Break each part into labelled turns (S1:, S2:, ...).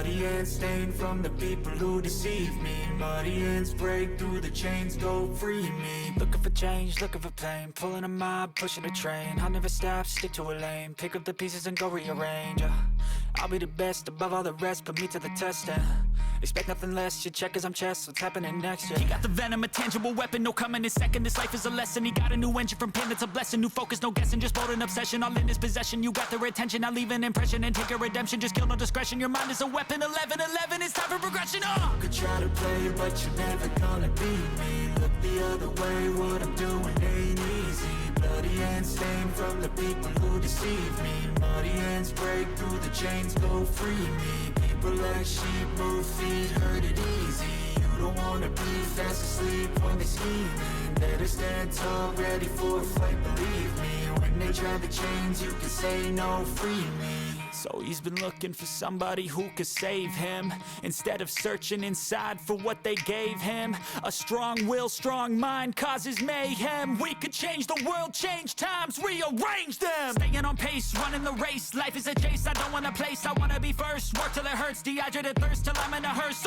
S1: bloody hands stained from the people who deceive me. Muddy hands break through the chains, go free me.
S2: Looking for change, looking for pain, pulling a mob, pushing a train. I'll never stop, stick to a lane, pick up the pieces and go rearrange. I'll be the best above all the rest, put me to the test and expect nothing less. Your check 'cause I'm chess, what's happening next? He got the venom, a tangible weapon, no coming in second. This life is a lesson, he got a new engine from pain, it's a blessing. New focus, no guessing, just bold and obsession, all in his possession. You got their attention, I'll leave an impression and take a redemption. Just kill, no discretion, your mind is a weapon. 11-11, it's time for progression.
S1: You could try to play, but you're never gonna beat me. Look the other way, what I'm doing ain't easy. Bloody hands stained from the people who deceive me. Muddy hands break through the chains, go free me. People like sheep move feet, hurt it easy. You don't wanna be fast asleep when they're scheming. Better stand tall, ready for a fight, believe me. When they try the chains, you can say no, free me.
S2: So he's been looking for somebody who could save him, instead of searching inside for what they gave him. A strong will, strong mind causes mayhem. We could change the world, change times, rearrange them. Staying on pace, running the race. Life is a chase, I don't want a place, I wanna be first. Work till it hurts, dehydrated thirst till I'm in a hearse.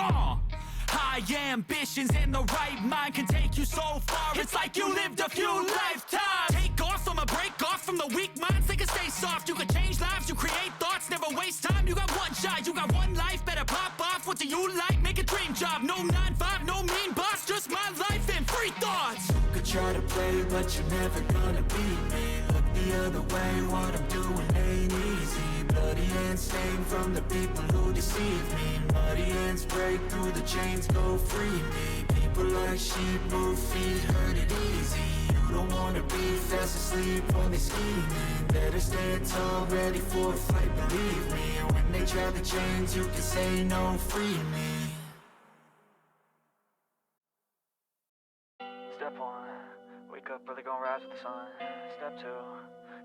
S2: High ambitions and the right mind can take you so far. It's like you lived a few lifetimes. Take off, I'ma break off from the weak minds. They can stay soft, you can change lives, you create thoughts, never waste time. You got one shot, you got one life, better pop off. What do you like? Make a dream job. No 9-5, no mean boss, just my life and free thoughts.
S1: You could try to play, but you're never gonna beat me. Look the other way, what I'm doing ain't easy. Bloody hands stained from the people who deceive me. Muddy hands break through the chains, go free me. People like sheep move feet, hurt it easy. You don't wanna be fast asleep when they're scheming. Better stand tall, ready for a fight, believe me. When they try the chains, you can say no, free me.
S3: Step 1, wake up early, gon' rise with the sun. Step 2,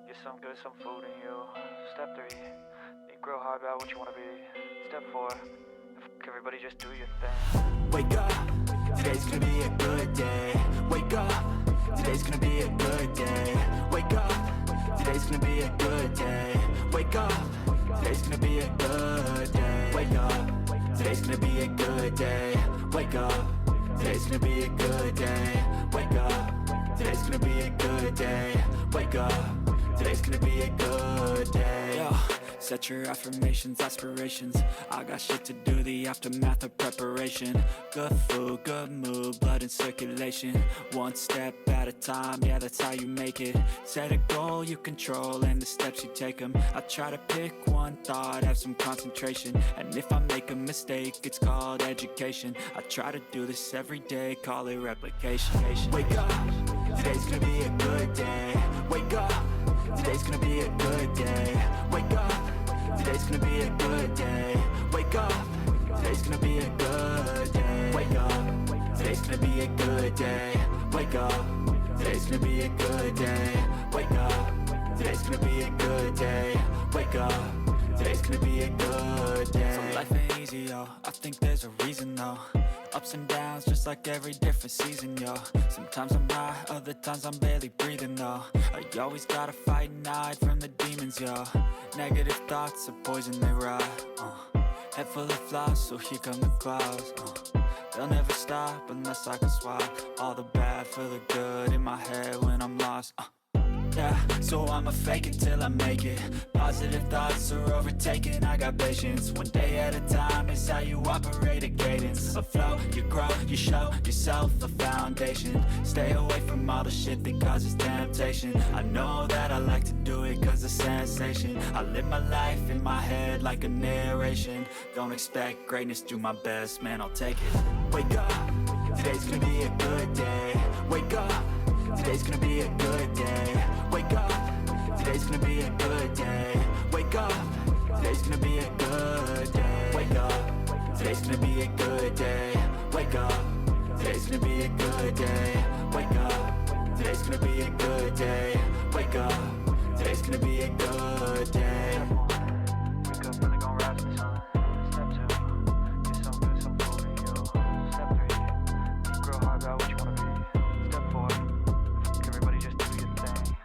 S3: get some good, some food in you. Step 3, think real hard about what you wanna be. Step 4, everybody just do your thing.
S1: Wake up, today's gonna be a good day. Wake up, today's gonna be a good day. Wake up, today's gonna be a good day. Wake up, today's gonna be a good day. Wake up, today's gonna be a good day. Wake up, today's gonna be a good day. Wake up, today's gonna be a good day. Wake up, today's gonna be a good day.
S2: Yo, set your affirmations, aspirations. I got shit to do, the aftermath of preparation. Good food, good mood, blood in circulation. One step at a time, yeah, that's how you make it. Set a goal you control and the steps you take them. I try to pick one thought, have some concentration. And if I make a mistake, it's called education. I try to do this every day, call it replication.
S1: Wake up, today's gonna be a good day. Wake up, today's gonna be a good day. Wake up, today's gonna be a good day. Wake up, today's gonna be a good day. Wake up, today's gonna be a good day. Wake up, today's gonna be a good day. Wake up, today's gonna be a good day. Wake up, today's gonna be a good day.
S2: So life ain't easy, yo, I think there's a reason though. Ups and downs, just like every different season, yo. Sometimes I'm high, other times I'm barely breathing, though. I always gotta fight and hide from the demons, yo. Negative thoughts are poison, they rot. Head full of flies, so here come the clouds. They'll never stop unless I can swap all the bad for the good in my head when I'm lost. Yeah, so I'ma fake it till I make it. Positive thoughts are overtaken, I got patience. One day at a time is how you operate a cadence. A flow, you grow, you show yourself a foundation. Stay away from all the shit that causes temptation. I know that I like to do it cause it's sensation. I live my life in my head like a narration. Don't expect greatness, do my best, man, I'll take it.
S1: Wake up, today's gonna be a good day. Wake up, today's gonna be a good day. Wake up, today's gonna be a good day. Wake up, today's gonna be a good day. Wake up, today's gonna be a good day. Wake up, today's gonna be a good day. Wake up, today's gonna be a good day. Wake up, today's gonna be a good day.
S3: Wake up early, gon' rise with the sun. Step 2, get some good, some food in you. Step 3, think real hard about what you wanna be. Step 4, everybody just do your thing.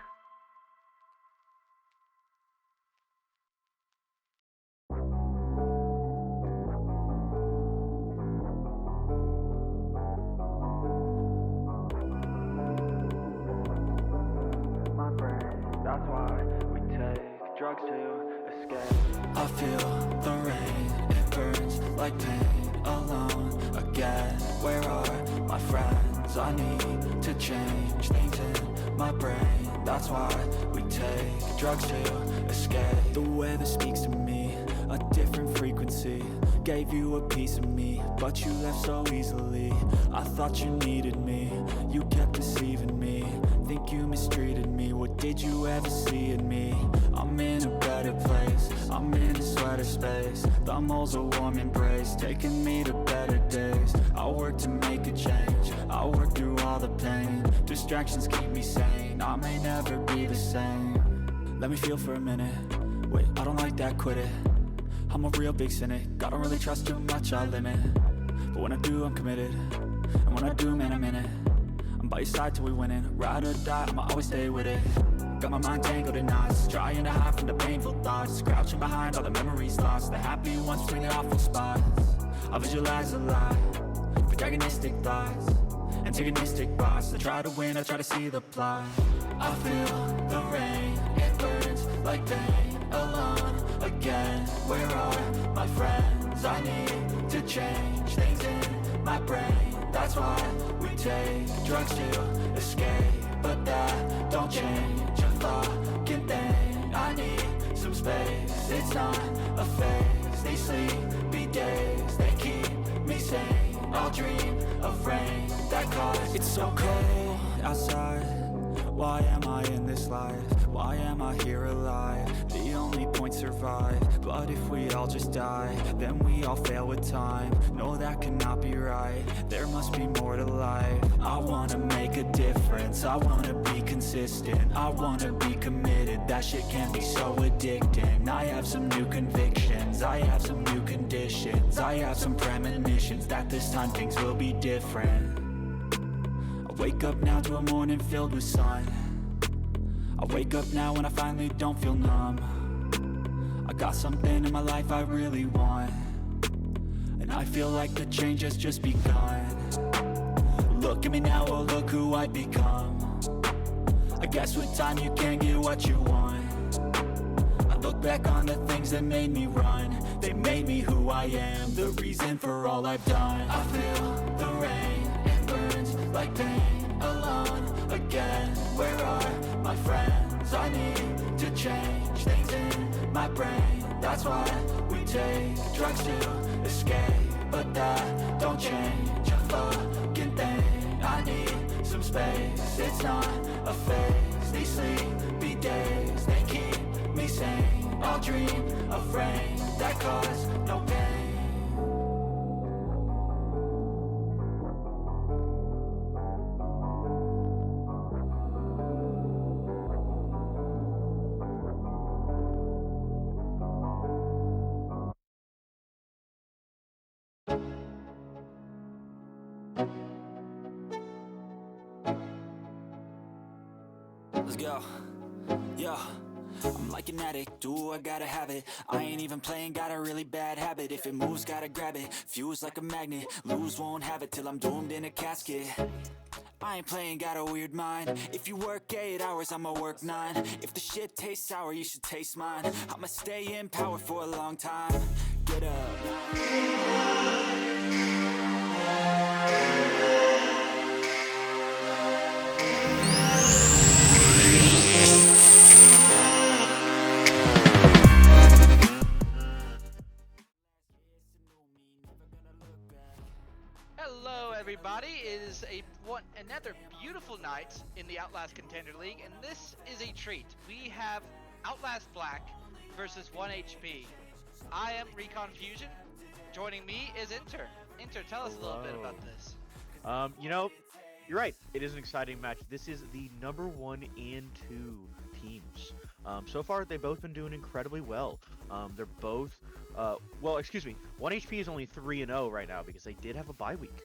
S3: drugs to escape.
S2: I feel the rain, it burns like pain. Alone again, where are my friends? I need to change things in my brain. That's why we take drugs to escape. The weather speaks to me, a different frequency. Gave you a piece of me, but you left so easily. I thought you needed me, you kept deceiving me. Think you mistreated me, what did you ever see in me? I'm in a better place, I'm in a sweater space. The mole's a warm embrace, taking me to better days. I work to make a change, I work through all the pain. Distractions keep me sane, I may never be the same. Let me feel for a minute, wait, I don't like that, quit it. I'm a real big cynic, I don't really trust too much, I limit. But when I do, I'm committed, and when I do, man, I'm in it. I'm by your side till we winning, ride or die, I'ma always stay with it. Got my mind tangled in knots, trying to hide from the painful thoughts. Crouching behind all the memories lost, the happy ones between the awful spots. I visualize a lie, protagonistic thoughts, antagonistic thoughts. I try to win, I try to see the plot. I feel the rain, it burns like pain. Alone again, where are my friends? I need to change things in my brain. That's why we take drugs to escape, but that don't change a fucking thing. I need some space, it's not a phase. These sleepy days, they keep me sane. I'll dream of rain that cause it's so cold outside. Why am I in this life? Why am I here alive? The only point survive. But if we all just die, then we all fail with time. No, that cannot be right. There must be more to life. I wanna make a difference, I wanna be consistent, I wanna be committed. That shit can be so addicting. I have some new convictions, I have some new conditions, I have some premonitions that this time things will be different. I wake up now to a morning filled with sun. I wake up now when I finally don't feel numb. I got something in my life I really want, and I feel like the change has just begun. Look at me now, oh look who I've become. I guess with time you can get what you want. I look back on the things that made me run. They made me who I am, the reason for all I've done. I feel the rain, it burns like pain. Alone again, where are my friends? I need to change things in my brain. That's why we take drugs to escape, but that don't change a fucking thing. I need some space, it's not a phase. These sleepy days, they keep me sane. I'll dream of rain that cause no pain. Let's go. Yeah. I'm like an addict, do I gotta have it. I ain't even playing, got a really bad habit. If it moves, gotta grab it, fuse like a magnet. Lose, won't have it till I'm doomed in a casket. I ain't playing, got a weird mind. If you work 8 hours, I'ma work 9. If the shit tastes sour, you should taste mine. I'ma stay in power for a long time. Get up.
S4: Hello everybody, it is another beautiful night in the Outlast Contender League, and this is a treat. We have Outlast Black versus 1HP. I am Recon Fusion. Joining me is Inter. Inter, tell us a little bit about this.
S5: You know, you're right. It is an exciting match. This is the number 1 and 2 teams. So far, they've both been doing incredibly well. They're both, well, excuse me, 1HP is only 3-0 right now because they did have a bye week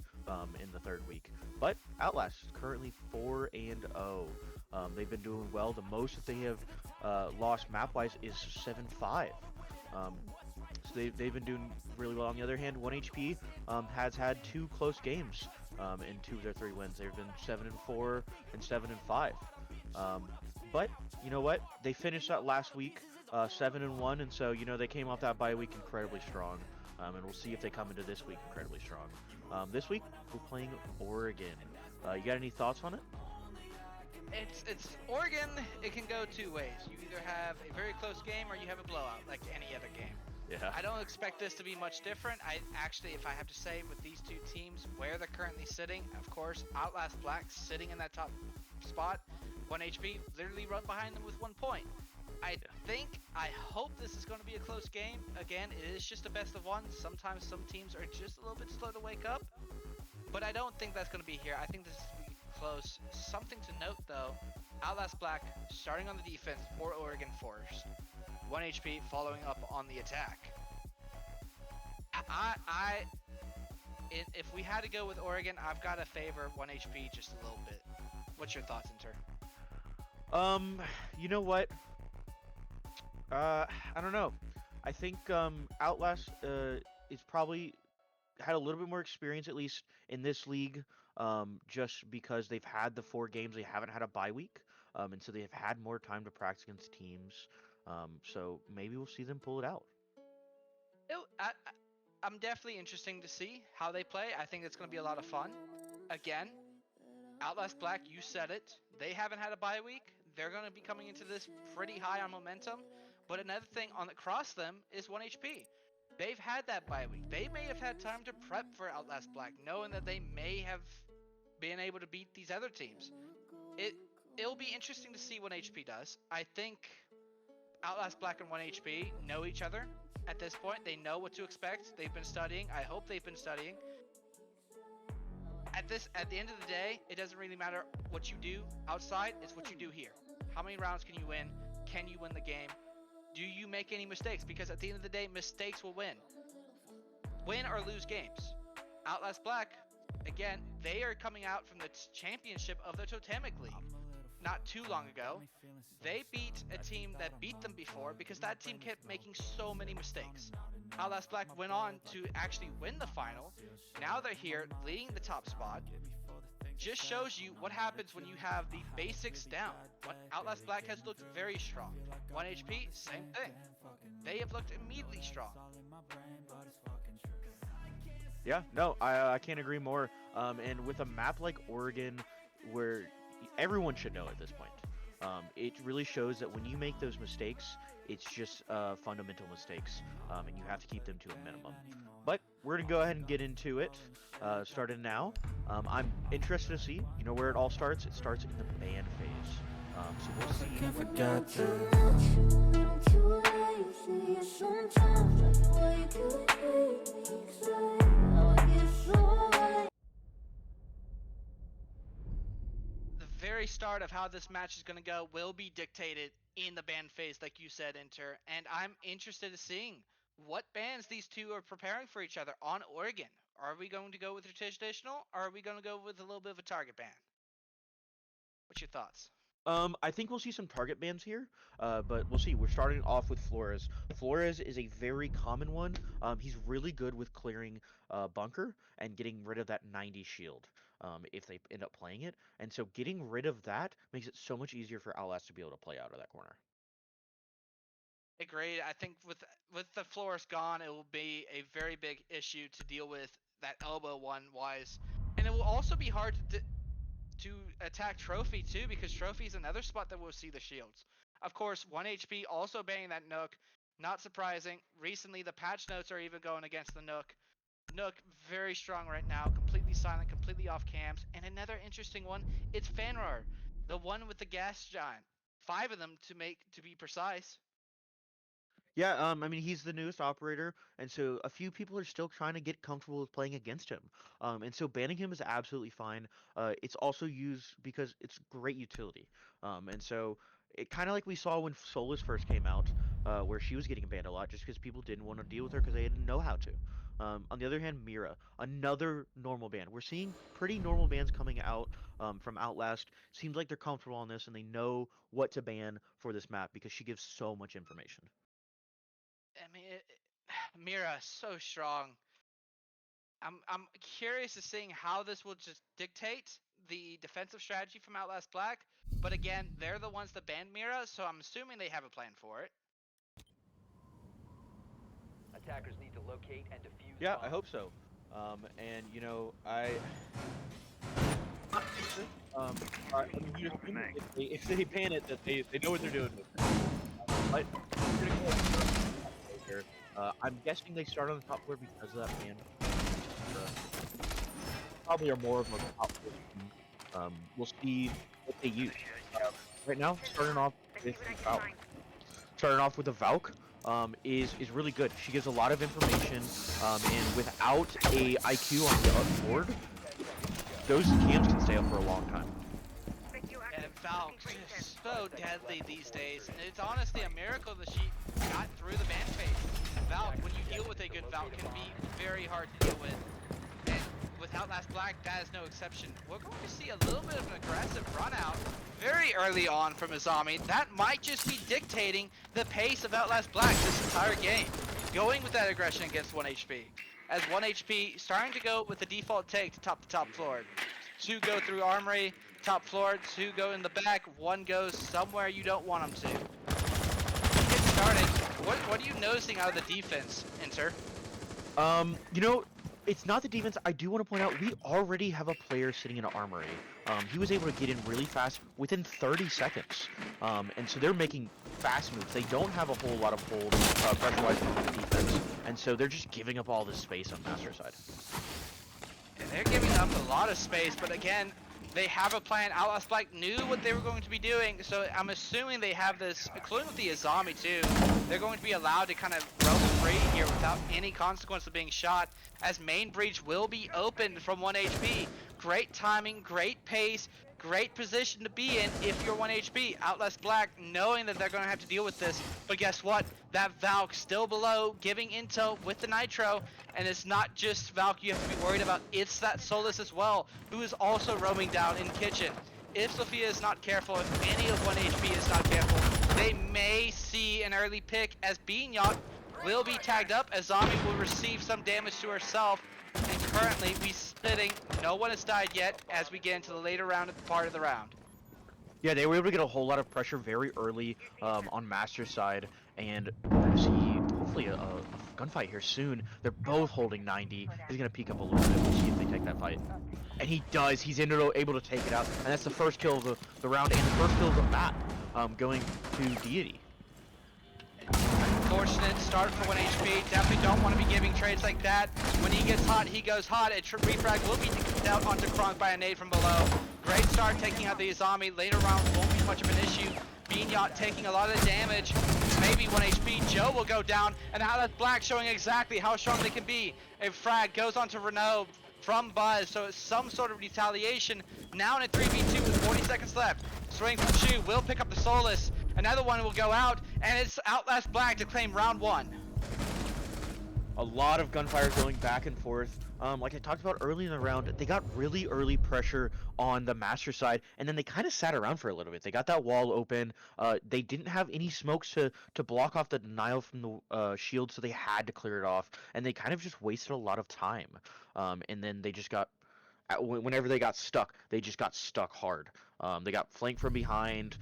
S5: in the 3rd week. But Outlast is currently 4-0. They've been doing well. The most that they have lost map-wise is 7-5. So they've been doing really well. On the other hand, 1HP has had 2 close games in 2 of their 3 wins. They've been 7-4 and 7-5. But you know what? They finished that last week 7-1, and so they came off that bye week incredibly strong. And we'll see if they come into this week incredibly strong. This week we're playing Oregon. You got any thoughts on it?
S4: It's Oregon. It can go two ways. You either have a very close game or you have a blowout, like any other game.
S5: Yeah.
S4: I don't expect this to be much different. I actually, if I have to say, with these two teams, where they're currently sitting, of course, Outlast Black sitting in that top spot, 1 HP, literally right behind them with 1 point. I hope this is going to be a close game. Again, it is just a best of one. Sometimes some teams are just a little bit slow to wake up, but I don't think that's going to be here. I think this is going to be close. Something to note, though, Outlast Black starting on the defense for Oregon Force. 1 HP following up on the attack. If we had to go with Oregon, I've got to favor 1 HP just a little bit. What's your thoughts, Inter?
S5: You know what? I don't know. I think Outlast is probably had a little bit more experience, at least in this league, just because they've had the 4 games. They haven't had a bye week, and so they've had more time to practice against teams. So maybe we'll see them pull it out.
S4: I'm definitely interesting to see how they play. I think it's going to be a lot of fun. Again, Outlast Black, you said it. They haven't had a bye week. They're going to be coming into this pretty high on momentum. But another thing on across them is 1 HP. They've had that bye week. They may have had time to prep for Outlast Black, knowing that they may have been able to beat these other teams. It'll be interesting to see what HP does. I think Outlast Black and 1 HP know each other at this point. They know what to expect. They've been studying. I hope they've been studying. At the end of the day, it doesn't really matter what you do outside. It's what you do here. How many rounds can you win? Can you win the game? Do you make any mistakes? Because at the end of the day, mistakes will win or lose games. Outlast Black, again, they are coming out from the championship of the Totemic League not too long ago. They beat a team that beat them before because that team kept making so many mistakes. Outlast Black went on to actually win the final. Now they're here leading the top spot. Just shows you what happens when you have the basics down. Outlast Black has looked very strong. 1 HP, same thing. They have looked immediately strong.
S5: Yeah, no, I can't agree more. And with a map like Oregon, where everyone should know at this point, it really shows that when you make those mistakes, it's just fundamental mistakes, and you have to keep them to a minimum. But we're going to go ahead and get into it, starting now. I'm interested to see, where it all starts. It starts in the ban phase. So we'll see.
S1: Can't forget to
S4: The very start of how this match is going to go will be dictated in the ban phase, like you said, Inter. And I'm interested in seeing what bans these two are preparing for each other on Oregon. Are we going to go with the traditional, or are we going to go with a little bit of a target ban? What's your thoughts?
S5: I think we'll see some target bans here, but we'll see. We're starting off with Flores. Flores is a very common one. He's really good with clearing bunker and getting rid of that 90 shield if they end up playing it. And so getting rid of that makes it so much easier for Outlast to be able to play out of that corner.
S4: Agreed. I think with the Flores gone, it will be a very big issue to deal with that elbow one wise, and it will also be hard to attack Trophy too, because Trophy is another spot that will see the shields. Of course, 1 HP also banning that Nook. Not surprising. Recently, the patch notes are even going against the Nook. Nook very strong right now, completely silent, completely off cams. And another interesting one, it's Fanrar, the one with the gas giant. 5 of them to be precise.
S5: Yeah, I mean, he's the newest operator, and so a few people are still trying to get comfortable with playing against him. And so banning him is absolutely fine. It's also used because it's great utility. And so it kind of like we saw when Solus first came out, where she was getting banned a lot just because people didn't want to deal with her because they didn't know how to. On the other hand, Mira, another normal ban. We're seeing pretty normal bans coming out from Outlast. Seems like they're comfortable on this and they know what to ban for this map because she gives so much information.
S4: I mean, Mira so strong. I'm curious to seeing how this will just dictate the defensive strategy from Outlast Black. But again, they're the ones that banned Mira, so I'm assuming they have a plan for it.
S6: Attackers need to locate and defuse
S5: Yeah, I
S6: bombs.
S5: hope so. And you know, I mean, you assume that if they ban it, that they know what they're doing with it. But we're gonna go here. I'm guessing they start on the top floor because of that ban. Probably are more of a top floor team. We'll see what they use. Right now, starting off with a Valk. Is really good. She gives a lot of information, and without a IQ on the board, those cams can stay up for a long time.
S4: And Valk just so deadly these days, and it's honestly a miracle that she got through the ban phase. Valk, when you deal with a good Valk, can be very hard to deal with. And with Outlast Black, that is no exception. We're going to see a little bit of an aggressive run out very early on from Azami. That might just be dictating the pace of Outlast Black this entire game. Going with that aggression against 1 HP. As 1 HP starting to go with the default take to top the top floor. 2 go through Armory, top floor, 2 go in the back, 1 goes somewhere you don't want them to. Get started. What are you noticing out of the defense, Inter?
S5: You know, it's not the defense. I do want to point out we already have a player sitting in an armory. He was able to get in really fast within 30 seconds. And so they're making fast moves. They don't have a whole lot of hold pressure-wise on the defense, and so they're just giving up all this space on Master side.
S4: And they're giving up a lot of space, but again, they have a plan. Outlast Black knew what they were going to be doing, so I'm assuming they have this, including with the Azami too. They're going to be allowed to kind of roam free here without any consequence of being shot, as main breach will be opened from 1 HP. Great timing, great pace, great position to be in if you're 1 HP. Outlast Black knowing that they're going to have to deal with this, but guess what? That Valk still below, giving intel with the Nitro, and it's not just Valk you have to be worried about, it's that Solus as well, who is also roaming down in kitchen. If Sophia is not careful, if any of 1 HP is not careful, they may see an early pick, as Beanyot will be tagged up, as Zombie will receive some damage to herself, and currently we sitting, no one has died yet, as we get into the later part of the round.
S5: Yeah, they were able to get a whole lot of pressure very early on Master's side, and we're going to see hopefully a gunfight here soon. They're both holding 90. He's going to peek up a little bit. We'll see if they take that fight. And he does. He's able to take it out, and that's the first kill of the round and the first kill of the map, going to Deity.
S4: Unfortunate start for 1 HP. Definitely don't want to be giving trades like that. When he gets hot, he goes hot. A refrag will be kicked out onto Kronk by a nade from below. Great start taking out the Azami. Later rounds won't be much of an issue. Beanyot taking a lot of damage. Maybe 1 HP. Joe will go down, and Outlast Black showing exactly how strong they can be. A frag goes onto Renault from Buzz, so it's some sort of retaliation. Now in a 3v2 with 40 seconds left. Swing from Chu will pick up the Solus. Another one will go out, and it's Outlast Black to claim round 1.
S5: A lot of gunfire going back and forth. Like I talked about early in the round, they got really early pressure on the Master side, and then they kind of sat around for a little bit. They got that wall open. They didn't have any smokes to block off the denial from the shield, so they had to clear it off, and they kind of just wasted a lot of time. And then they just got, whenever they got stuck, they just got stuck hard. They got flanked from behind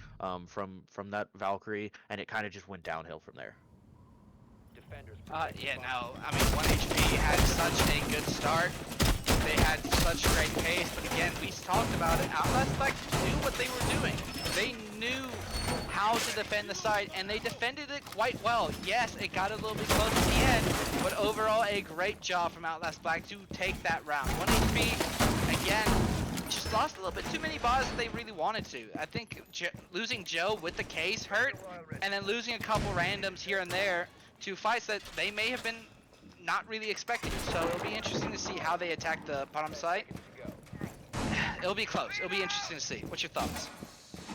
S5: from that Valkyrie, and it kind of just went downhill from there.
S4: Yeah, no, I mean, 1 HP had such a good start. They had such great pace, but again, we talked about it. Outlast Black knew what they were doing. They knew how to defend the side, and they defended it quite well. Yes, it got a little bit close at the end, but overall, a great job from Outlast Black to take that round. 1 HP, again, just lost a little bit too many bars than they really wanted to. I think losing Joe with the case hurt, and then losing a couple randoms here and there to fights that they may have been not really expecting. So it'll be interesting to see how they attack the bottom site. It'll be close. It'll be interesting to see. What's your thoughts?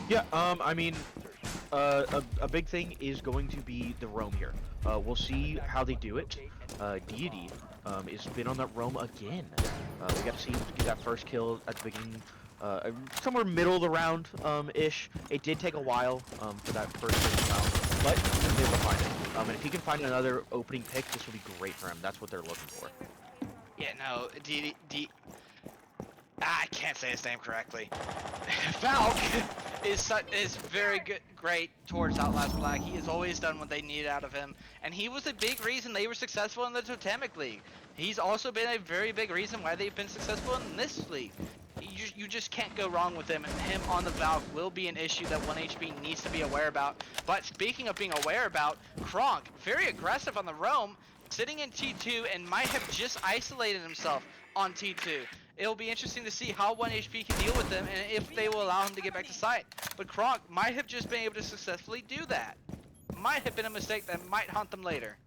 S5: Yeah, I mean, a big thing is going to be the roam here. We'll see how they do it. Deity is been on that roam again. We got to see him get that first kill at the beginning, somewhere middle of the round ish. It did take a while for that first round, but he was able to find it. And if he can find another opening pick, this will be great for him. That's what they're looking for.
S4: Yeah, no, I can't say his name correctly. Valk is very good, great towards Outlast Black. He has always done what they need out of him, and he was a big reason they were successful in the Totemic League. He's also been a very big reason why they've been successful in this league. You just can't go wrong with him, and him on the Valve will be an issue that 1HP needs to be aware about. But speaking of being aware about, Kronk, very aggressive on the roam, sitting in T2 and might have just isolated himself on T2. It'll be interesting to see how 1HP can deal with him and if they will allow him to get back to site. But Kronk might have just been able to successfully do that. Might have been a mistake that might haunt them later.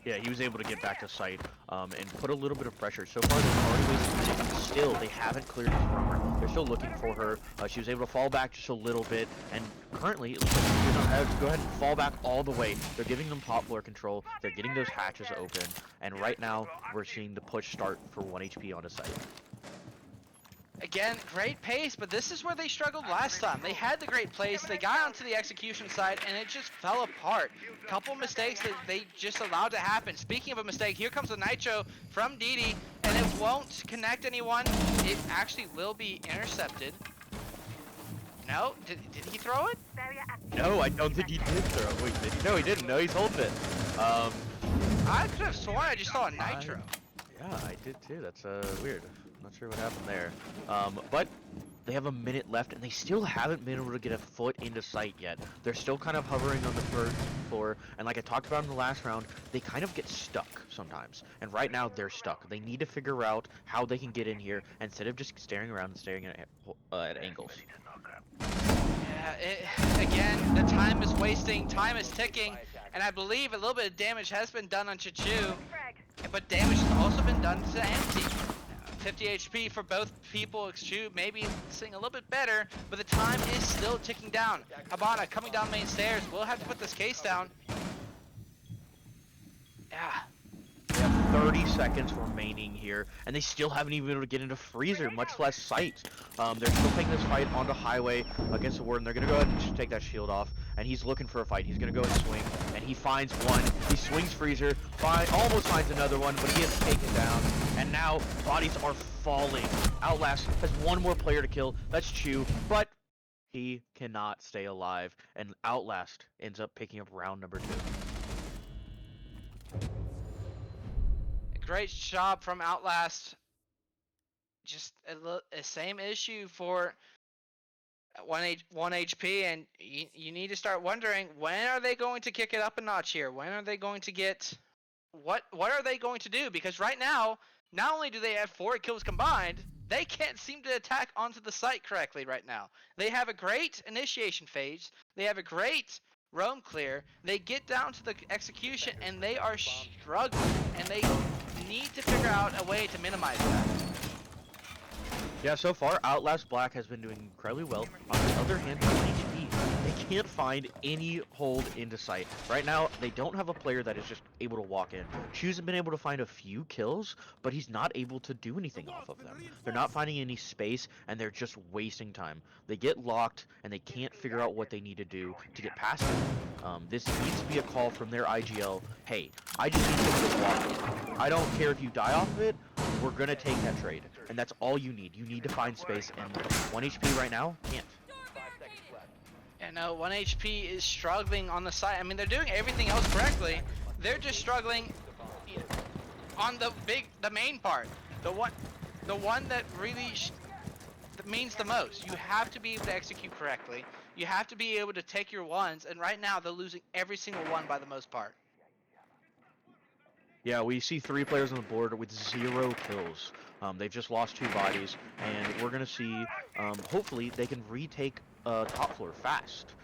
S5: Yeah, he was able to get back to site and put a little bit of pressure. So far, they've already wasted it. Still, they haven't cleared it from her. They're still looking for her. She was able to fall back just a little bit, and currently, it looks like she's going to go ahead and fall back all the way. They're giving them top floor control. They're getting those hatches open, and right now, we're seeing the push start for 1HP onto site.
S4: Again, great pace, but this is where they struggled last time. They had the great pace, they got onto the execution side, and it just fell apart. Couple mistakes that they just allowed to happen. Speaking of a mistake, here comes the Nitro from DD, and it won't connect anyone. It actually will be intercepted. No? Did he throw it?
S5: No, I don't think he did throw it. Wait, did he? No, he didn't. No, he's holding it.
S4: I could have sworn I just saw a Nitro.
S5: Yeah, I did too. That's weird. Not sure what happened there. But they have a minute left, and they still haven't been able to get a foot into sight yet. They're still kind of hovering on the first floor, and like I talked about in the last round, they kind of get stuck sometimes. And right now, they're stuck. They need to figure out how they can get in here instead of just staring around and staring at angles.
S4: Yeah, again, the time is wasting, time is ticking, and I believe a little bit of damage has been done on Chichu, but damage has also been done to Empty. 50 HP for both people. Chichu maybe sitting a little bit better, but the time is still ticking down. Habana coming down main stairs. We'll have to put this case down. Yeah.
S5: They have 30 seconds remaining here, and they still haven't even been able to get into Freezer, much less sight. They're still taking this fight onto Highway against the Warden. They're going to go ahead and just take that shield off, and he's looking for a fight. He's going to go and swing, and he finds one. He swings Freezer, almost finds another one, but he is taken down, and now bodies are falling. Outlast has one more player to kill. That's Chu, but he cannot stay alive, and Outlast ends up picking up round number 2.
S4: Great job from Outlast. Just a same issue for 1 HP, and you need to start wondering, when are they going to kick it up a notch here? When are they going to get what are they going to do? Because right now, not only do they have 4 kills combined, they can't seem to attack onto the site correctly right now. They have a great initiation phase. They have a great roam clear. They get down to the execution, and they are struggling, and they need to figure out a way to minimize that.
S5: Yeah, so far, Outlast Black has been doing incredibly well. On the other hand, HP, they can't find any hold into sight. Right now, they don't have a player that is just able to walk in. Chu's been able to find a few kills, but he's not able to do anything off of them. They're not finding any space, and they're just wasting time. They get locked, and they can't figure out what they need to do to get past it. This needs to be a call from their IGL. Hey, I just need someone to walk in. I don't care if you die off of it, we're going to take that trade. And that's all you need. You need to find space, and 1 HP right now can't.
S4: Yeah, no, 1 HP is struggling on the side. I mean, they're doing everything else correctly. They're just struggling on the main part. The one that really that means the most. You have to be able to execute correctly. You have to be able to take your ones, and right now they're losing every single one by the most part.
S5: Yeah, we see 3 players on the board with 0 kills. They've just lost 2 bodies, and we're going to see, hopefully, they can retake top floor fast.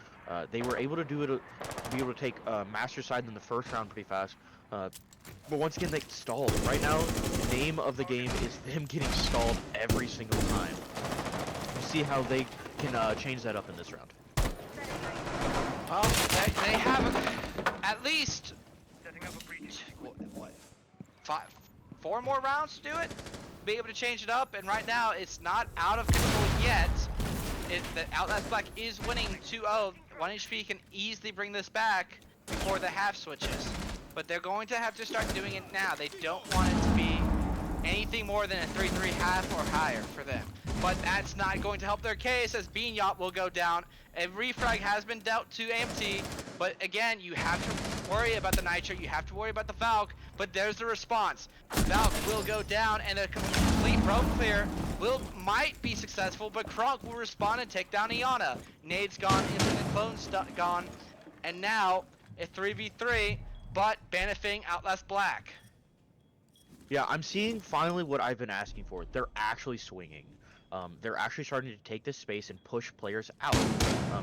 S5: They were able to do it, be able to take Master Side in the first round pretty fast, but once again, they stalled. Right now, the name of the game is them getting stalled every single time. We'll see how they can change that up in this round.
S4: Well, they have at least what, 4 more rounds to do it, be able to change it up, and right now it's not out of control yet. The Outlast Black is winning 2-0. 1 HP can easily bring this back before the half switches, but they're going to have to start doing it now. They don't want it to be anything more than a 3-3 half or higher for them. but that's not going to help their case as Bean Yacht will go down. A refrag has been dealt to AMT, but again, you have to worry about the Nitro, you have to worry about the Valk, but there's the response. Valk will go down, and a complete roam clear might be successful, but Kronk will respond and take down Iana. Nade's gone, Infinite Clone's gone, and now a 3v3, but benefiting Outlast Black.
S5: Yeah, I'm seeing finally what I've been asking for. They're actually swinging. They're actually starting to take this space and push players out.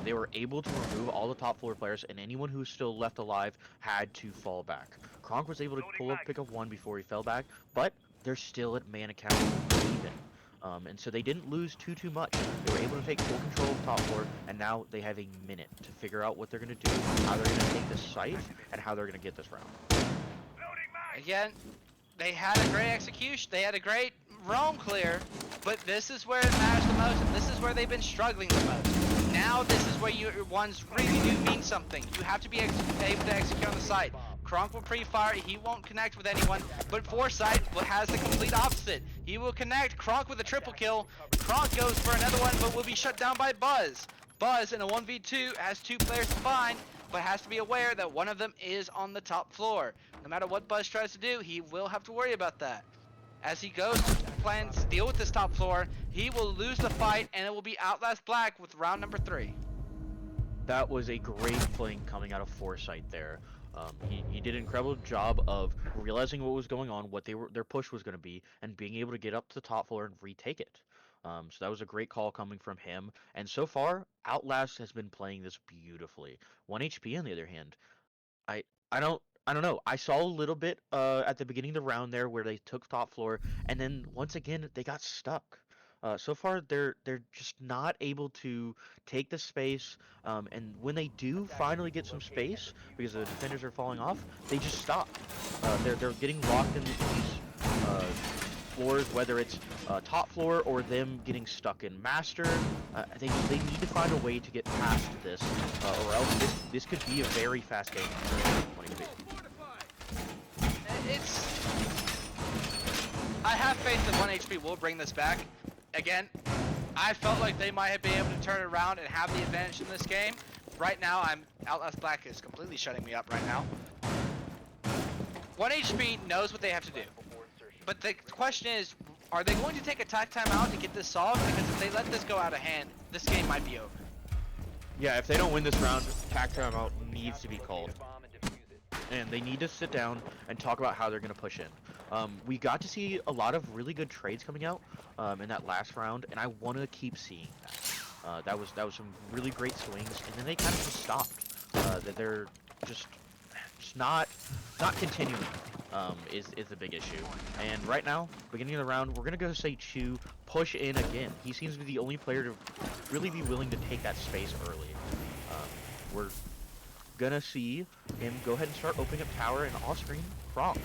S5: They were able to remove all the top floor players, and anyone who was still left alive had to fall back. Kronk was able to pick up one before he fell back, but they're still at mana count even. And so they didn't lose too much. They were able to take full control of the top floor, and now they have a minute to figure out what they're going to do, how they're going to take this site, and how they're going to get this round.
S4: Again, they had a great execution, they had a great roam clear, but this is where it matters the most, and this is where they've been struggling the most. Now this is where your ones really do mean something. You have to be able to execute on the site. Kronk will pre-fire, he won't connect with anyone, but Foresight has the complete opposite. He will connect, Kronk with a triple kill. Kronk goes for another one, but will be shut down by Buzz. Buzz in a 1v2 has 2 players to find, but has to be aware that one of them is on the top floor. No matter what Buzz tries to do, he will have to worry about that. As he goes plans to deal with this top floor, he will lose the fight, and it will be Outlast Black with round number 3.
S5: That was a great flank coming out of Foresight there. He did an incredible job of realizing what was going on, what their push was going to be, and being able to get up to the top floor and retake it. So that was a great call coming from him. And so far, Outlast has been playing this beautifully. 1 HP on the other hand, I I don't know. I saw a little bit at the beginning of the round there where they took top floor, and then once again they got stuck. So far they're just not able to take the space, and when they do finally get some space because the defenders are falling off, they just stop. They're getting locked in these floors, whether it's top floor or them getting stuck in master. They need to find a way to get past this, or else this could be a very fast game.
S4: I have faith that 1 HP will bring this back. Again, I felt like they might have been able to turn it around and have the advantage in this game. Right now, Outlast Black is completely shutting me up right now. 1 HP knows what they have to do. But the question is, are they going to take a timeout to get this solved? Because if they let this go out of hand, this game might be over.
S5: Yeah, if they don't win this round, timeout needs to be called. And they need to sit down and talk about how they're going to push in. We got to see a lot of really good trades coming out in that last round, and I want to keep seeing that. That was some really great swings, and then they kind of just stopped. That they're just not continuing is the big issue. And right now, beginning of the round, we're going to go say Chu push in again. He seems to be the only player to really be willing to take that space early. We're gonna see him go ahead and start opening up tower, and off-screen Kronk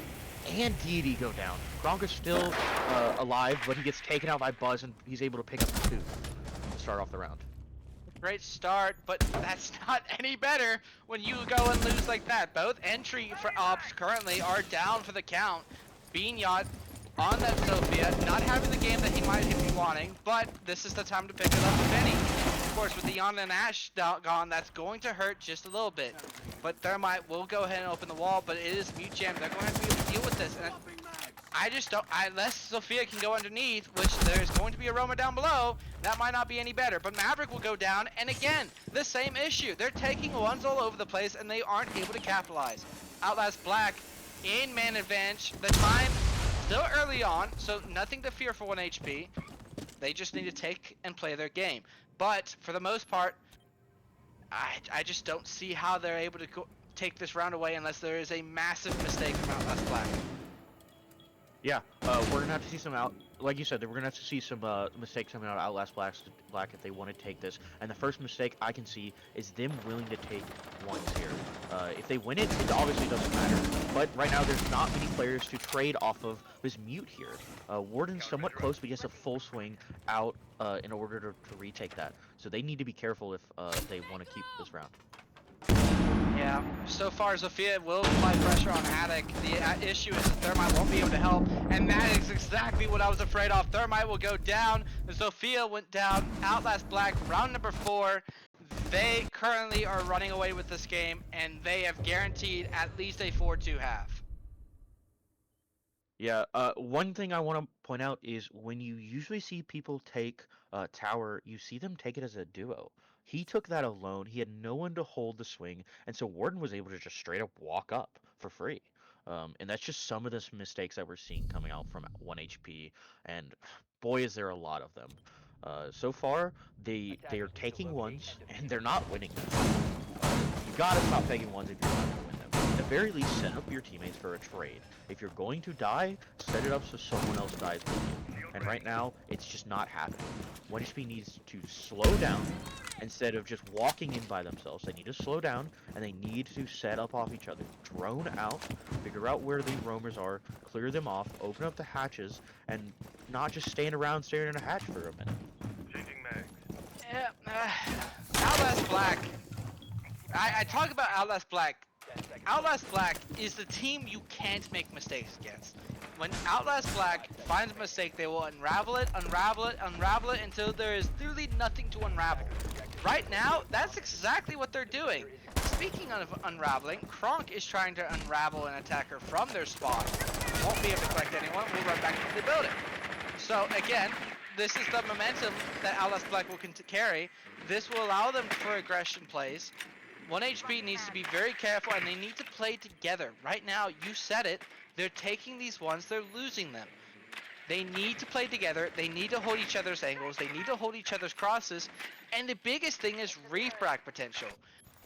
S5: and Deity go down. Kronk is still alive, but he gets taken out by Buzz, and he's able to pick up 2 to start off the round.
S4: Great start, but that's not any better when you go and lose like that. Both entry for ops currently are down for the count. Bean Yacht on that Sophia, not having the game that he might be wanting, but this is the time to pick it up with any. Of course, with the Iana and Ashe gone, that's going to hurt just a little bit. But Thermite will go ahead and open the wall, but it is mute jam. They're going to have to be able to deal with this. And I just don't, unless Sophia can go underneath, which there's going to be a Roma down below, that might not be any better. But Maverick will go down, and again, the same issue. They're taking ones all over the place, and they aren't able to capitalize. Outlast Black in man advantage. The time still early on, so nothing to fear for 1 HP. They just need to take and play their game. But for the most part, I just don't see how they're able to take this round away unless there is a massive mistake from Outlast Black.
S5: Yeah, we're gonna have to see some like you said, we're gonna have to see some mistakes coming out of Outlast Black if they want to take this. And the first mistake I can see is them willing to take ones here. If they win it, it obviously doesn't matter. But right now, there's not many players to trade off of this mute here. Warden's somewhat close, but he has a full swing out in order to retake that. So they need to be careful if they want to keep this round.
S4: Yeah, so far Zofia will apply pressure on Attic. The issue is that Thermite won't be able to help, and that is exactly what I was afraid of. Thermite will go down, Zofia went down, Outlast Black, round number 4. They currently are running away with this game, and they have guaranteed at least a 4-2 half.
S5: Yeah, one thing I want to point out is when you usually see people take tower, you see them take it as a duo. He took that alone. He had no one to hold the swing, and so Warden was able to just straight up walk up for free. And that's just some of the mistakes that we're seeing coming out from 1HP, and boy, is there a lot of them. So far, they are
S6: Attackers need to
S5: taking
S6: locate
S5: ones,
S6: and
S5: and
S6: defuse
S5: they're
S6: the
S5: not
S6: bomb.
S5: winning them. You gotta stop taking ones if you're not gonna win them. At the very least, set up your teammates for a trade. If you're going to die, set it up so someone else dies with you. And right now, it's just not happening. 1HP needs to slow down instead of just walking in by themselves. They need to slow down and they need to set up off each other. Drone out, figure out where the roamers are, clear them off, open up the hatches, and not just stand around staring at a hatch for a minute.
S4: Yeah, Outlast Black. I talk about Outlast Black.
S6: 10 seconds.
S4: Outlast Black is the team you can't make mistakes against. When Outlast Black finds a mistake, they will unravel it, unravel it, unravel it until there is literally nothing to unravel. Right now, that's exactly what they're doing. Speaking of unraveling, Kronk is trying to unravel an attacker from their spawn. Won't be able to collect anyone, will run back into the building. So again, this is the momentum that Outlast Black will carry. This will allow them for aggression plays. 1HP needs to be very careful and they need to play together. Right now, you said it, they're taking these ones, they're losing them. They need to play together, they need to hold each other's angles, they need to hold each other's crosses, and the biggest thing is refrag potential.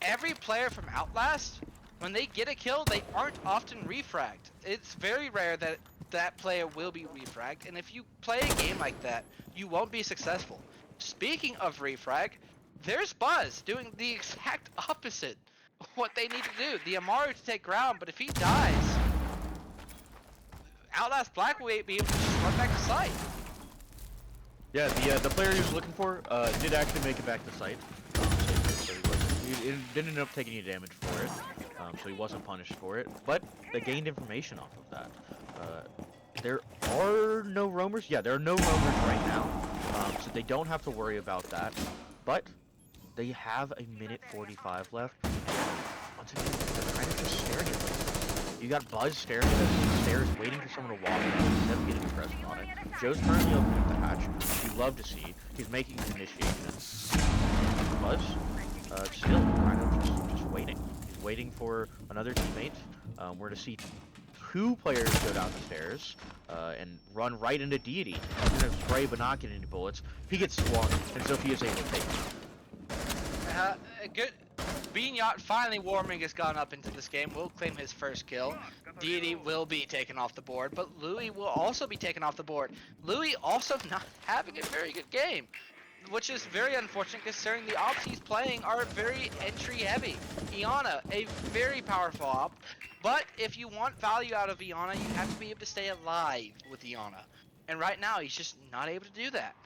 S4: Every player from Outlast, when they get a kill, they aren't often refragged. It's very rare that that player will be refragged, and if you play a game like that, you won't be successful. Speaking of refrag, there's Buzz doing the exact opposite of what they need to do. The Amaru to take ground, but if he dies, Outlast Black will be able to just run back to site.
S5: Yeah, the player he was looking for did actually make it back to site. He didn't end up taking any damage for it, so he wasn't punished for it. But they gained information off of that. There are no roamers. Yeah, there are no roamers right now, so they don't have to worry about that. But they have a minute 45 left. Once again, they're kind of just staring at them. You got Buzz staring at the stairs, waiting for someone to walk out instead of getting pressed on it. Joe's currently opening up the hatch, which you love to see. He's making an initiation. Buzz, still kind of just waiting. He's waiting for another teammate. We're to see two players go down the stairs and run right into Deity. He's gonna spray but not get any bullets. He gets swung, and Sophia's able to take him.
S4: Good. Bean Yacht finally warming has gone up into this game. Will claim his first kill. Deity will be taken off the board, but Louis will also be taken off the board. Louis also not having a very good game, which is very unfortunate considering the ops he's playing are very entry heavy. Iana, a very powerful op, but if you want value out of Iana, you have to be able to stay alive with Iana. And right now, he's just not able to do that.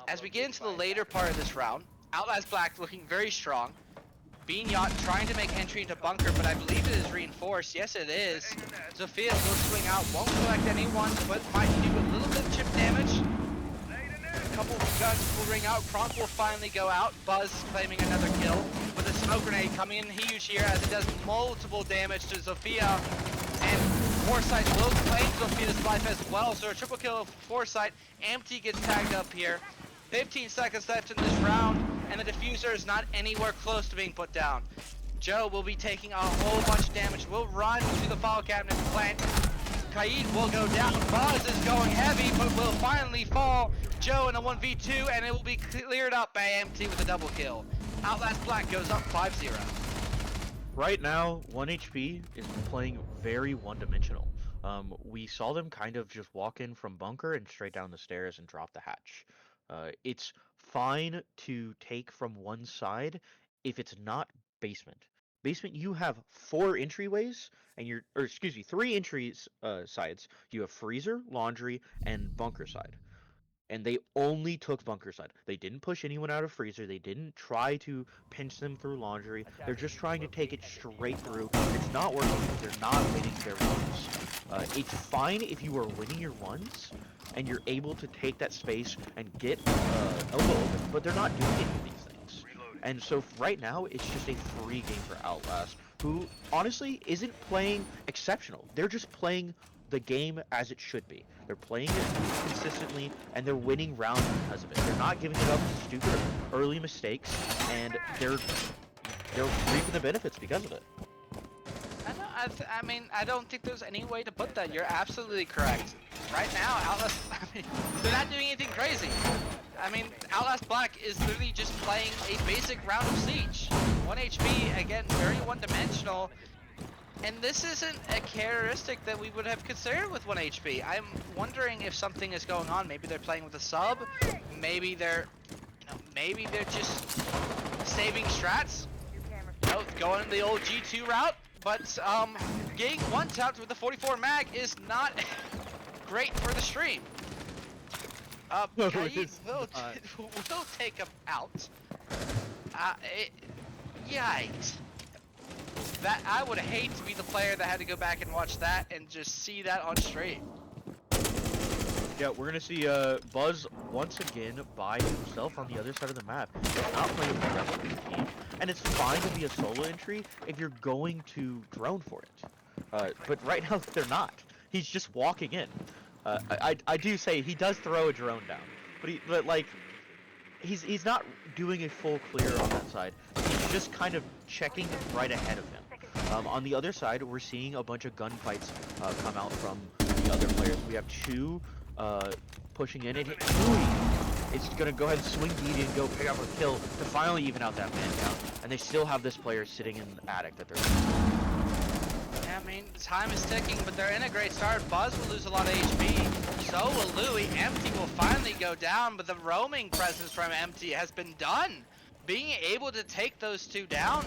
S4: As we get into the later part of this round, Outlast Black looking very strong. Bean Yacht trying to make entry into bunker, but I believe it is reinforced. Yes, it is. Zofia will swing out, won't collect anyone, but might do a little bit of chip damage. A couple of guns will ring out. Kronk will finally go out. Buzz claiming another kill with a smoke grenade coming in huge here as it does multiple damage to Zofia. And Foresight will claim Zofia's life as well. So a triple kill of Foresight. Empty gets tagged up here. 15 seconds left in this round, and the diffuser is not anywhere close to being put down. Joe will be taking a whole bunch of damage, will run to the file cabinet plant. Kaid will go down, Buzz is going heavy, but will finally fall. Joe in a 1v2, and it will be cleared up by MT with a double kill. Outlast Black goes up 5-0.
S5: Right now, 1HP is playing very one-dimensional. We saw them kind of just walk in from bunker and straight down the stairs and drop the hatch. It's fine to take from one side if it's not basement. Basement, you have four entryways, and three entries sides. You have freezer, laundry, and bunker side. and they only took bunker side. They didn't push anyone out of freezer. They didn't try to pinch them through laundry. They're just trying to take it straight through. It's not working because they're not winning their ones. It's fine if you are winning your ones and you're able to take that space and get elbow open, but they're not doing any of these things. And so right now, it's just a free game for Outlast, who honestly isn't playing exceptional. They're just playing the game as it should be. They're playing it consistently, and they're winning rounds because of it. They're not giving it up to stupid early mistakes, and they're reaping the benefits because of it.
S4: I mean, I don't think there's any way to put that. You're absolutely correct. Right now, Outlast, I mean, they're not doing anything crazy. I mean, Outlast Black is literally just playing a basic round of Siege. 1 HP, again, very one-dimensional. And this isn't a characteristic that we would have considered with 1 HP. I'm wondering if something is going on. Maybe they're playing with a sub. Maybe they're, maybe they're just saving strats. Going the old G2 route. But getting one tapped with the 44 mag is not great for the stream.
S5: No,
S4: Kaid
S5: it's
S4: will take him out. Yikes. That I would hate to be the player that had to go back and watch that and just see that on stream.
S5: Yeah, we're gonna see Buzz once again by himself on the other side of the map. He's not playing with the rest of the team, and it's fine to be a solo entry if you're going to drone for it. But right now they're not. He's just walking in. I do say he does throw a drone down, but like he's not doing a full clear on that side. He's just kind of checking right ahead of him. On the other side, we're seeing a bunch of gunfights come out from the other players. We have two pushing in, and Louis is gonna go ahead and swing DD and go pick up a kill to finally even out that man count. And they still have this player sitting in the attic that they're.
S4: Yeah, I mean, time is ticking, but they're in a great start. Buzz will lose a lot of HP. So will Louis. Empty will finally go down, but the roaming presence from Empty has been done. Being able to take those two down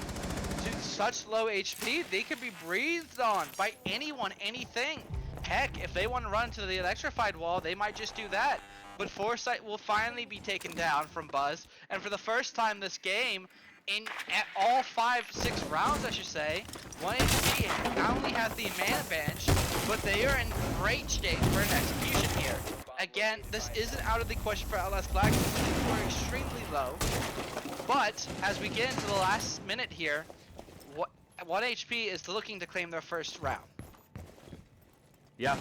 S4: to such low HP, they could be breathed on by anyone, anything. Heck, if they want to run to the electrified wall, they might just do that. But Foresight will finally be taken down from Buzz, and for the first time this game, at all 5-6 rounds, I should say, 1 HP not only has the mana advantage, but they are in great shape for an execution here. Again, this isn't out of the question for Outlast Black, since we're extremely low. But as we get into the last minute here, 1 HP is looking to claim their first round.
S5: Yeah,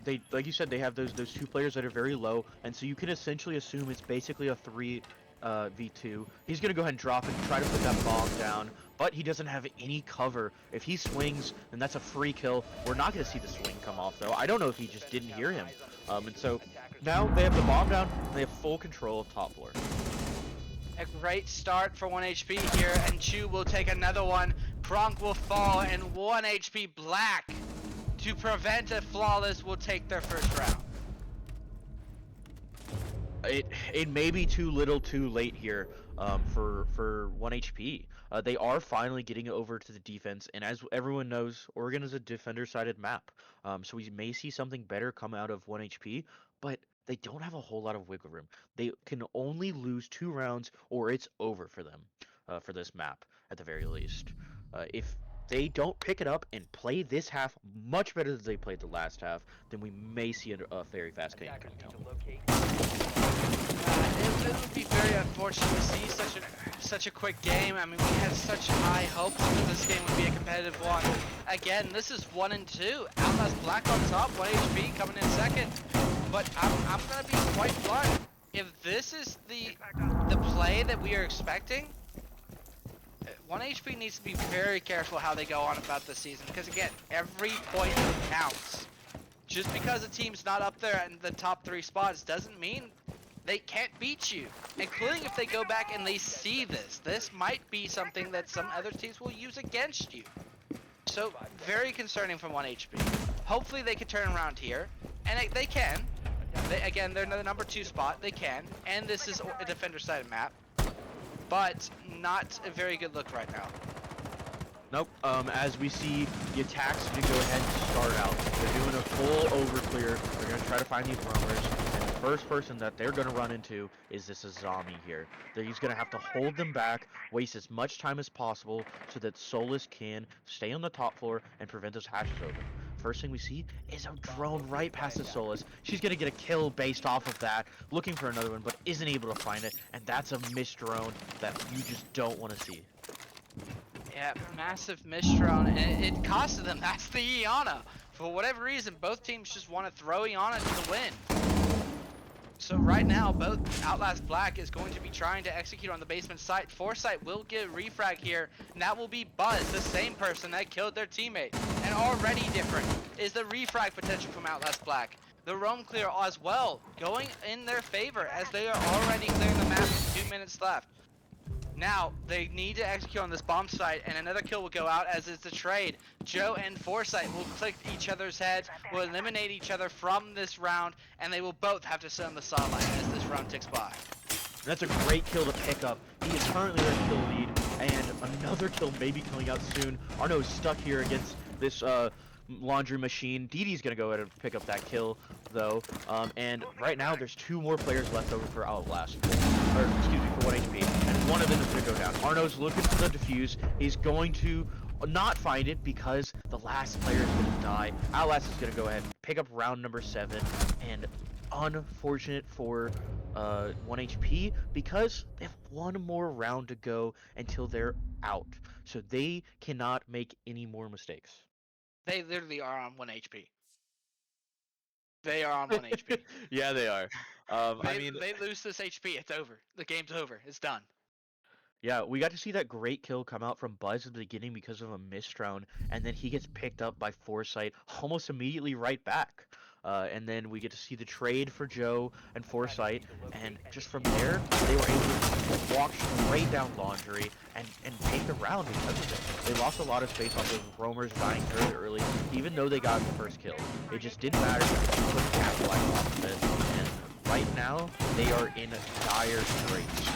S5: they like you said, they have those two players that are very low, and so you can essentially assume it's basically a 3v2. He's gonna go ahead and drop and try to put that bomb down, but he doesn't have any cover. If he swings, then that's a free kill. We're not gonna see the swing come off though. I don't know if he just didn't hear him. And so now they have the bomb down, and they have full control of top floor.
S4: A great start for 1 HP here, and Chu will take another one. Kronk will fall, and 1 HP Black, to prevent a flawless, will take their first round.
S5: It may be too little too late here for 1 HP. They are finally getting over to the defense, and as everyone knows, Oregon is a defender-sided map. So we may see something better come out of 1 HP, but they don't have a whole lot of wiggle room. They can only lose 2 rounds or it's over for them for this map at the very least. If they don't pick it up and play this half much better than they played the last half, then we may see a very fast game coming out.
S4: It would be very unfortunate to see such a quick game. I mean, we had such high hopes that this game would be a competitive one. Again, this is 1 and 2. Outlast Black on top, 1 HP coming in second. But I'm gonna be quite blunt. If this is the play that we are expecting, 1 HP needs to be very careful how they go on about this season, because again, every point counts. Just because a team's not up there in the top 3 spots doesn't mean they can't beat you, including if they go back and they see this. This might be something that some other teams will use against you. So, very concerning from 1 HP. Hopefully they can turn around here, and they can. Again, they're in the number 2 spot, they can, and this is a defender-sided map. But not a very good look right now.
S5: Nope. As we see, the attacks are going to go ahead and start out. They're doing a full over clear. They're going to try to find these roamers. And first person that they're going to run into is this Azami here. He's going to have to hold them back, waste as much time as possible so that Solus can stay on the top floor and prevent those hatches open. First thing we see is a drone right past the Solus. She's going to get a kill based off of that, looking for another one, but isn't able to find it, and that's a missed drone that you just don't want to see.
S4: Yeah, massive miss drone, and it costed them. That's the Iana. For whatever reason, both teams just want to throw Iana to the win. So right now, both Outlast Black is going to be trying to execute on the basement site. Foresight will get a refrag here, and that will be Buzz, the same person that killed their teammate. And already different is the refrag potential from Outlast Black. The roam clear as well, going in their favor as they are already clearing the map with 2 minutes left. Now, they need to execute on this bomb site, and another kill will go out as it's a trade. Joe and Foresight will click each other's heads, will eliminate each other from this round, and they will both have to sit on the sideline as this round ticks by.
S5: That's a great kill to pick up. He is currently their kill lead, and another kill may be coming out soon. Arno's stuck here against this laundry machine. DD's gonna go ahead and pick up that kill, though. And right now, there's 2 more players left over for Outlast. Or, excuse me, for 1 HP. And one of them is gonna go down. Arno's looking for the defuse. He's going to not find it because the last player is gonna die. Outlast is gonna go ahead and pick up round number 7. And unfortunate for 1 HP because they have one more round to go until they're out. So they cannot make any more mistakes.
S4: They literally are on 1 HP. They are on 1 HP.
S5: Yeah, they are.
S4: They lose this HP, it's over. The game's over. It's done.
S5: Yeah, we got to see that great kill come out from Buzz at the beginning because of a missed round, and then he gets picked up by Foresight almost immediately right back. And then we get to see the trade for Joe and Foresight, and just from there, they were able to walk straight down Laundry and take the round because of it. They lost a lot of space off those roamers dying very early, even though they got the first kill. It just didn't matter because they couldn't capitalize off of it, and right now, they are in dire straits.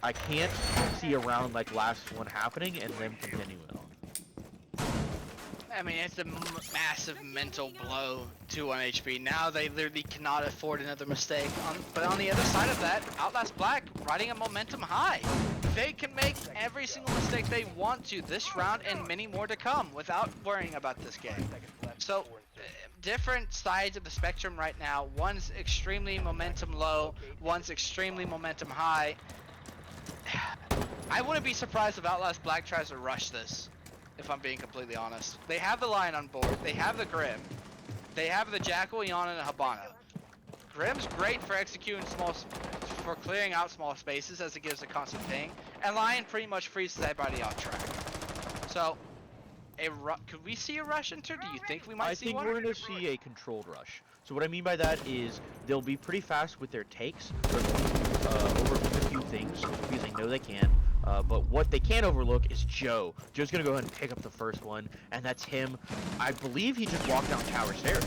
S5: I can't see a round like last one happening and them continuing on.
S4: I mean, it's a massive mental blow to 1 HP. Now they literally cannot afford another mistake. But on the other side of that, Outlast Black riding a momentum high. They can make every single mistake they want to this round and many more to come without worrying about this game. So, different sides of the spectrum right now. One's extremely momentum low, one's extremely momentum high. I wouldn't be surprised if Outlast Black tries to rush this, if I'm being completely honest. They have the Lion on board, they have the Grim, they have the Jackal, Iana, and Habana. Grim's great for executing for clearing out small spaces as it gives a constant ping, and Lion pretty much freezes everybody off track. So, could we see a rush enter? Do you think we might see one?
S5: I think we're going to see a controlled rush. So what I mean by that is they'll be pretty fast with their takes. They'll overlook a few things because they know they can. But what they can't overlook is Joe. Joe's going to go ahead and pick up the first one, and that's him. I believe he just walked down tower stairs.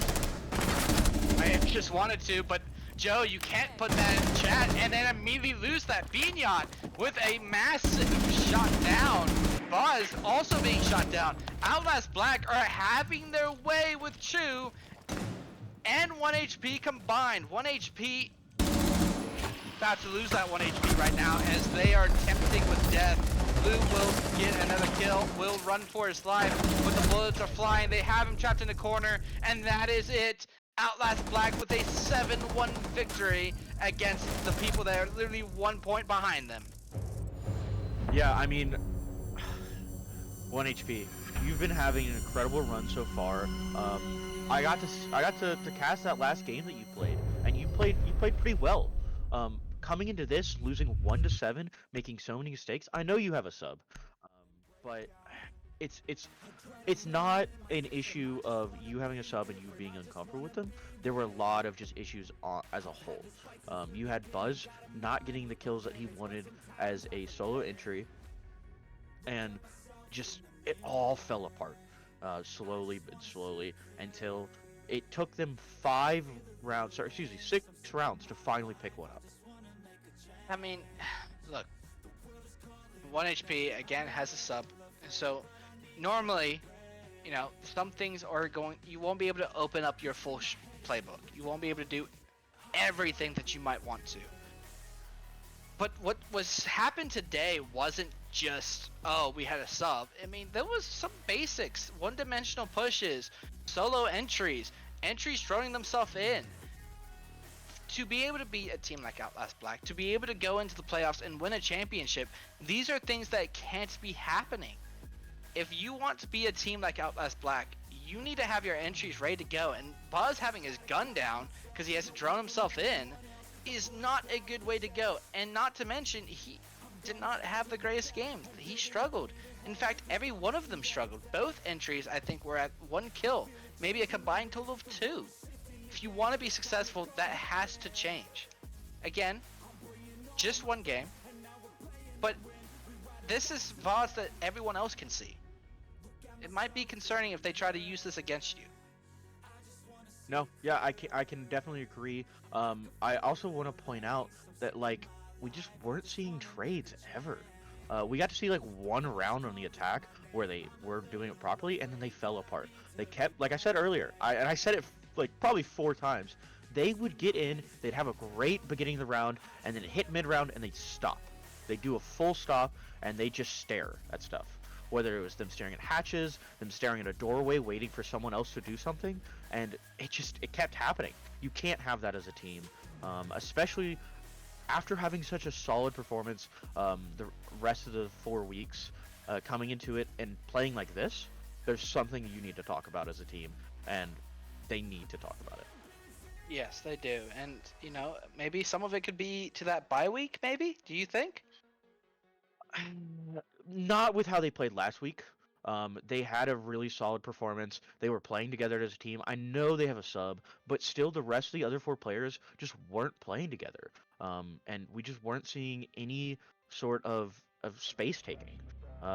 S4: I just wanted to, but Joe, you can't put that in chat and then immediately lose that Beignet with a massive shot down. Buzz also being shot down. Outlast Black are having their way with Chu and 1 HP combined. 1 HP about to lose that 1 HP right now as they are tempting with death. Blue will get another kill, will run for his life, but the bullets are flying. They have him trapped in the corner, and that is it. Outlast Black with a 7-1 victory against the people that are literally 1 point behind them.
S5: Yeah, I mean, 1 HP. You've been having an incredible run so far. I got to cast that last game that you played, and you played pretty well. Coming into this, losing 1-7, making so many mistakes. I know you have a sub, but it's not an issue of you having a sub and you being uncomfortable with them. There were a lot of just issues as a whole. You had Buzz not getting the kills that he wanted as a solo entry, and just it all fell apart slowly but slowly until it took them 6 rounds to finally pick one up.
S4: I mean, look, 1 HP again has a sub, so normally, you know, some things are you won't be able to open up your full playbook. You won't be able to do everything that you might want to. But what was happened today wasn't just, oh, we had a sub. I mean, there was some basics, one-dimensional pushes, solo entries, entries throwing themselves in. To be able to beat a team like Outlast Black, to be able to go into the playoffs and win a championship, these are things that can't be happening. If you want to be a team like Outlast Black, you need to have your entries ready to go. And Buzz having his gun down because he has to drone himself in is not a good way to go. And not to mention, he did not have the greatest game. He struggled. In fact, every one of them struggled. Both entries, I think, were at 1 kill, maybe a combined total of 2. If you want to be successful, that has to change. Again, just 1 game, but this is VODs that everyone else can see. It might be concerning if they try to use this against you.
S5: No, yeah, I can definitely agree. I also want to point out that, like, we just weren't seeing trades ever. We got to see like 1 round on the attack where they were doing it properly, and then they fell apart. They kept, like I said earlier, I said it like probably 4 times. They would get in, they'd have a great beginning of the round, and then hit mid-round, and they'd stop. They do a full stop, and they just stare at stuff. Whether it was them staring at hatches, them staring at a doorway, waiting for someone else to do something, and it kept happening. You can't have that as a team, especially after having such a solid performance the rest of the 4 weeks coming into it and playing like this. There's something you need to talk about as a team, and they need to talk about it.
S4: Yes, they do. And, you know, maybe some of it could be to that bye week, maybe? Do you think?
S5: Not with how they played last week. They had a really solid performance. They were playing together as a team. I know they have a sub, but still the rest of the other 4 players just weren't playing together. And we just weren't seeing any sort of space taking.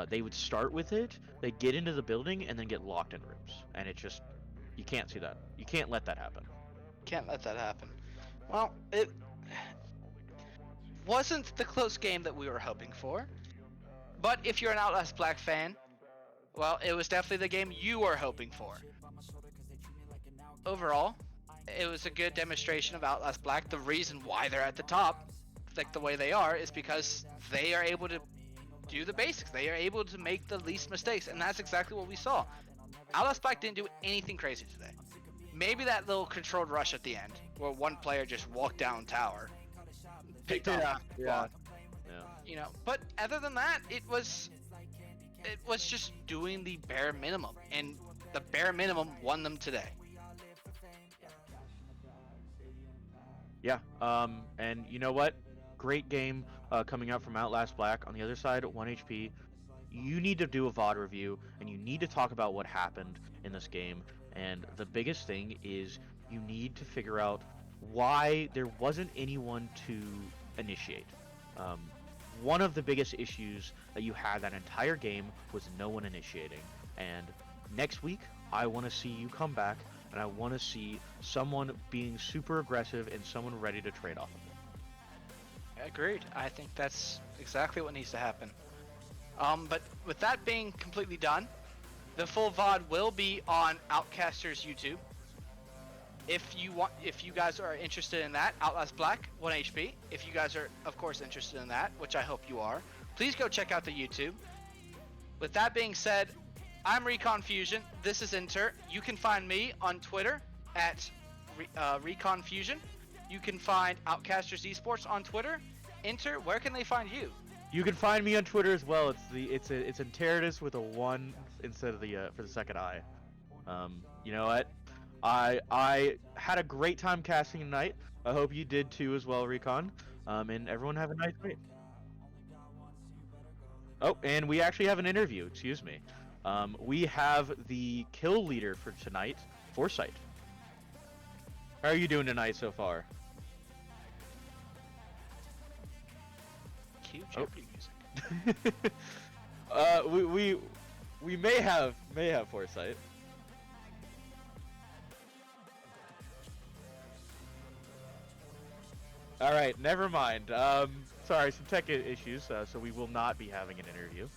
S5: They would start with it, they'd get into the building, and then get locked in rooms. And it just, you can't see that. You can't let that happen.
S4: Can't let that happen. Well, it wasn't the close game that we were hoping for. But if you're an Outlast Black fan, well, it was definitely the game you were hoping for. Overall, it was a good demonstration of Outlast Black. The reason why they're at the top, like the way they are, is because they are able to do the basics. They are able to make the least mistakes, and that's exactly what we saw. Outlast Black didn't do anything crazy today. Maybe that little controlled rush at the end, where one player just walked down tower, picked off.
S5: Yeah.
S4: You know, but other than that, it was just doing the bare minimum, and the bare minimum won them today.
S5: Yeah. And you know what? Great game coming out from Outlast Black. On the other side, 1 HP. You need to do a VOD review, and you need to talk about what happened in this game. And the biggest thing is you need to figure out why there wasn't anyone to initiate. One of the biggest issues that you had that entire game was no one initiating. And next week, I want to see you come back, and I want to see someone being super aggressive and someone ready to trade off of it.
S4: Agreed. I think that's exactly what needs to happen. But with that being completely done, the full VOD will be on Outcaster's YouTube. If you guys are interested in that, Outlast Black, 1 HP. If you guys are, of course, interested in that, which I hope you are, please go check out the YouTube. With that being said, I'm Recon Fusion. This is Inter. You can find me on Twitter at Recon Fusion. You can find Outcasters Esports on Twitter. Inter, where can they find you?
S5: You can find me on Twitter as well. It's Enteritus with a 1 instead of the for the second I. You know what? I had a great time casting tonight. I hope you did too as well, Recon. And everyone have a nice night. Oh, and we actually have an interview. Excuse me. We have the kill leader for tonight, Foresight. How are you doing tonight so far?
S4: Cue Jeopardy music.
S5: We may have Foresight. All right, never mind. Sorry, some tech issues, so we will not be having an interview.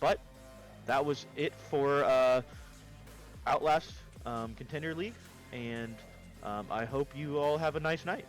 S5: But that was it for Outlast Contender League, and I hope you all have a nice night.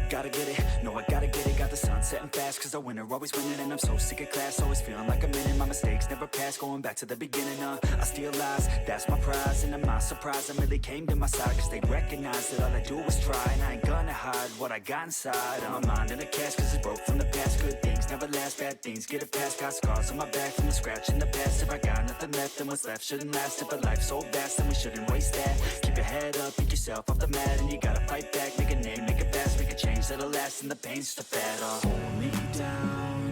S2: Gotta get it, no I gotta get it. Got the sun setting fast cause I winner, always winning. And I'm so sick of class, always feeling like I'm in it. My mistakes never pass, going back to the beginning. I steal lies, that's my prize. And I'm not surprised I really came to my side, cause they recognize that all I do is try. And I ain't gonna hide what I got inside. My mind in a cast cause it's broke from the past. Good things never last, bad things get it past. Got scars on my back from the scratch in the past. If I got nothing left, then what's left shouldn't last. If a life's so vast, then we shouldn't waste that. Keep your head up, pick yourself off the mat. And you gotta fight back, make a name, make it fast. Make a change that'll last, and the pain's just a fad. Hold me down,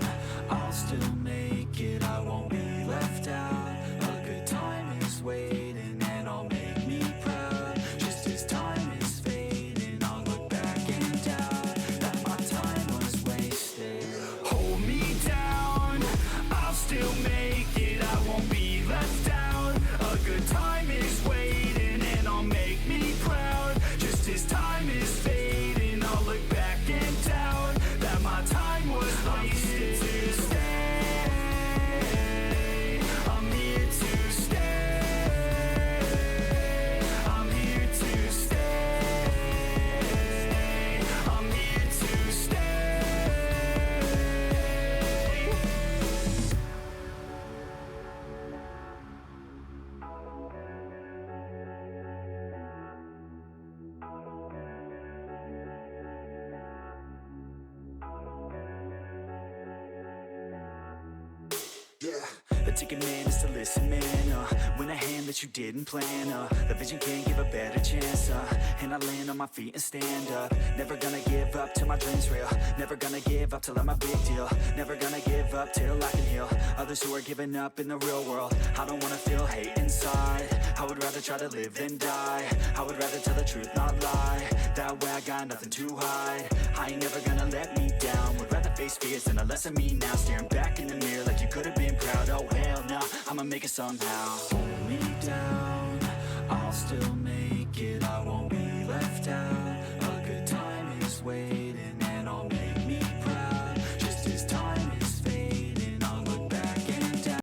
S2: I'll still make it. I won't be left out. A good time is waiting, and I'll make me proud. Just as time is fading, I'll look back and doubt that my time was wasted. Hold me down, I'll still make it. I won't be left out. A good time is waiting, and I'll make me proud. Just as time is fading, I'll look back and doubt that my time was wasted. I'm here to stay. I'm here to stay. I'm here to stay. Yeah, a ticket man is to listen, man. Win a hand that you didn't plan. The vision can't give a better chance. And I land on my feet and stand up. Never gonna give up till my dream's real. Never gonna give up till I'm a big deal. Never gonna give up till I can heal others who are giving up in the real world. I don't wanna feel hate inside. I would rather try to live than die. I would rather tell the truth, not lie. That way I got nothing to hide. I ain't never gonna let me down. Would rather face fears than a lesson me now. Staring back in the mirror like you could have been proud. Oh hell no, I'ma make it somehow. Hold me down,